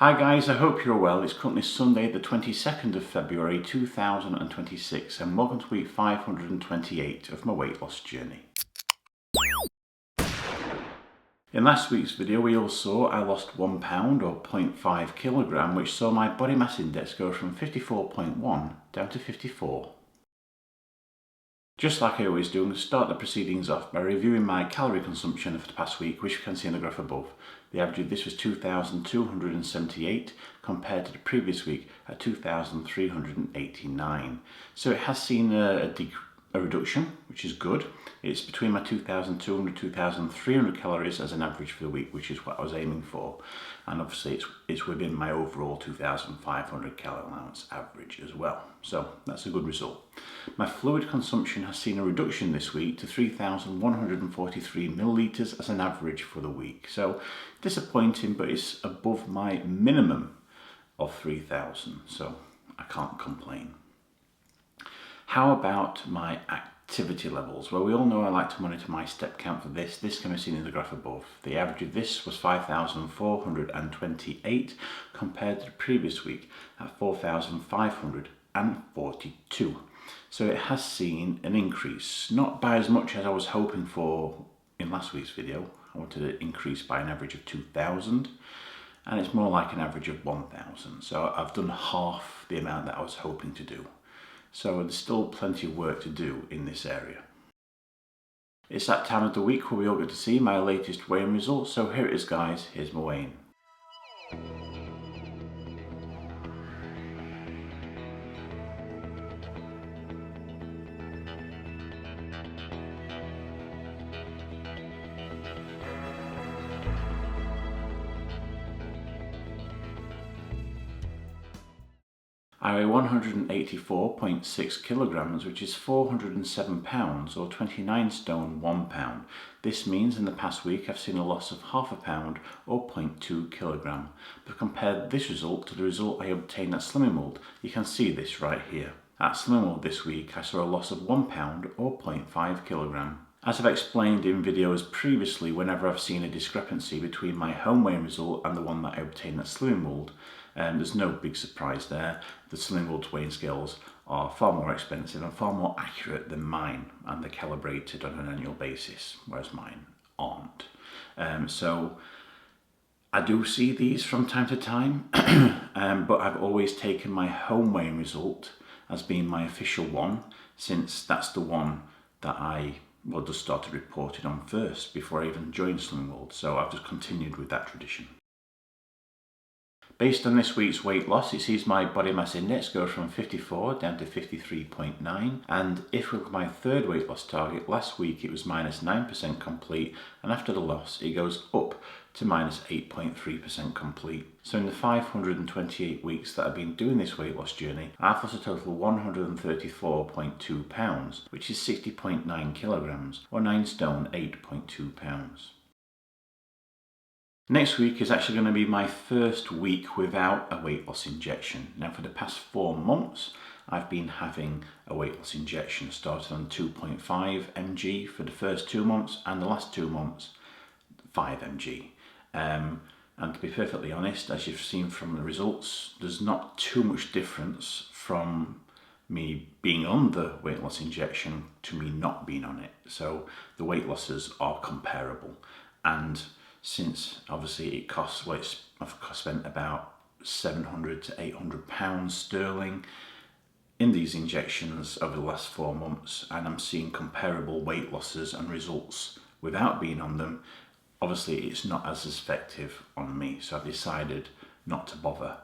Hi guys, I hope you're well. It's currently Sunday the 22nd of February 2026 and welcome to week 528 of my weight loss journey. In last week's video we all saw I lost 1 pound or 0.5 kilogram, which saw my body mass index go from 54.1 down to 54. Just like I always do, I'm going to start the proceedings off by reviewing my calorie consumption for the past week, which you can see in the graph above. The average of this was 2,278 compared to the previous week at 2,389. So it has seen a reduction, which is good. It's between my 2,200 2,300 calories as an average for the week, which is what I was aiming for. And obviously it's within my overall 2,500 calorie allowance average as well. So that's a good result. My fluid consumption has seen a reduction this week to 3,143 millilitres as an average for the week. So disappointing, but it's above my minimum of 3,000, so I can't complain. How about my activity levels? Well, we all know I like to monitor my step count for this. This can be seen in the graph above. The average of this was 5,428 compared to the previous week at 4,542. So it has seen an increase, not by as much as I was hoping for in last week's video. I wanted it increased by an average of 2,000 and it's more like an average of 1,000. So I've done half the amount that I was hoping to do. So there's still plenty of work to do in this area. It's that time of the week where we all get to see my latest weighing results. So here it is guys, here's my weighing. I weigh 184.6 kilograms, which is 407 pounds or 29 stone 1 pound. This means in the past week I've seen a loss of half a pound or 0.2 kilogram. But compare this result to the result I obtained at Slimming World, you can see this right here. At Slimming World this week I saw a loss of 1 pound or 0.5 kilogram. As I've explained in videos previously, whenever I've seen a discrepancy between my home weighing result and the one that I obtained at Slimming World, there's no big surprise there. The Slimming World's weighing scales are far more expensive and far more accurate than mine, and they're calibrated on an annual basis, whereas mine aren't. So I do see these from time to time, but I've always taken my home weighing result as being my official one, since that's the one that I just started reporting on first before I even joined Slimming World. So I've just continued with that tradition. Based on this week's weight loss, it sees my body mass index go from 54 down to 53.9. And if we look at my third weight loss target, last week it was minus 9% complete, and after the loss it goes up to minus 8.3% complete. So in the 528 weeks that I've been doing this weight loss journey, I've lost a total of 134.2 pounds, which is 60.9 kilograms, or 9 stone 8.2 pounds. Next week is actually going to be my first week without a weight loss injection. Now for the past 4 months I've been having a weight loss injection, started on 2.5 mg for the first 2 months and the last 2 months 5 mg. And to be perfectly honest, as you've seen from the results, there's not too much difference from me being on the weight loss injection to me not being on it. So the weight losses are comparable, and since obviously it costs, well, I've spent about 700 to 800 pounds sterling in these injections over the last 4 months, and I'm seeing comparable weight losses and results without being on them. Obviously it's not as effective on me, so I've decided not to bother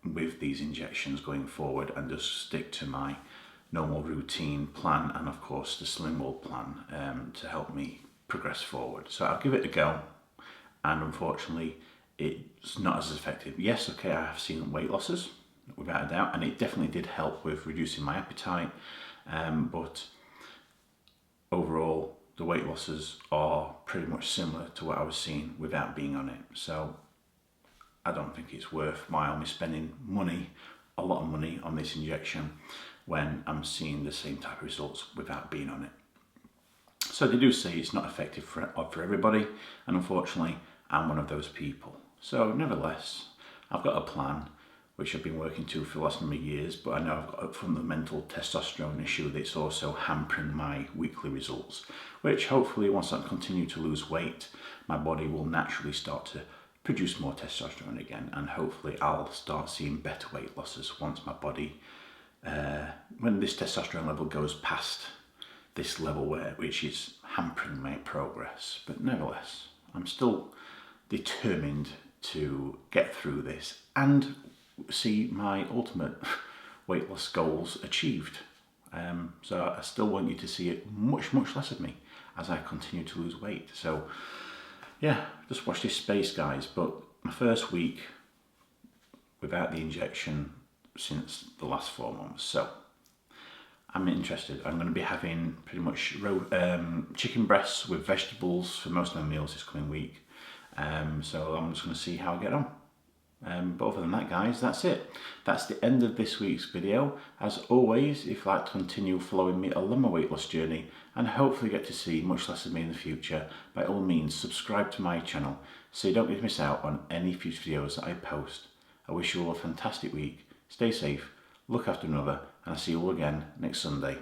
with these injections going forward and just stick to my normal routine plan and of course the Slimming World plan to help me progress forward. So I'll give it a go. And unfortunately it's not as effective. Yes, okay, I have seen weight losses without a doubt, and it definitely did help with reducing my appetite, but overall the weight losses are pretty much similar to what I was seeing without being on it. So I don't think it's worthwhile me spending money, a lot of money on this injection when I'm seeing the same type of results without being on it. So they do say it's not effective for everybody, and unfortunately I'm one of those people. So nevertheless, I've got a plan which I've been working to for the last number of years, but I know I've got a fundamental testosterone issue that's also hampering my weekly results, which hopefully once I continue to lose weight, my body will naturally start to produce more testosterone again, and hopefully I'll start seeing better weight losses once my body, when this testosterone level goes past this level which is hampering my progress. But nevertheless, I'm still determined to get through this and see my ultimate weight loss goals achieved. So I still want you to see it much less of me as I continue to lose weight. So yeah, just watch this space, guys. But my first week without the injection since the last 4 months. So I'm interested. I'm going to be having pretty much chicken breasts with vegetables for most of my meals this coming week. So I'm just going to see how I get on. But other than that, guys, that's it. That's the end of this week's video. As always, if you'd like to continue following me along my weight loss journey and hopefully get to see much less of me in the future, by all means subscribe to my channel so you don't miss out on any future videos that I post. I wish you all a fantastic week. Stay safe, look after another, and I'll see you all again next Sunday.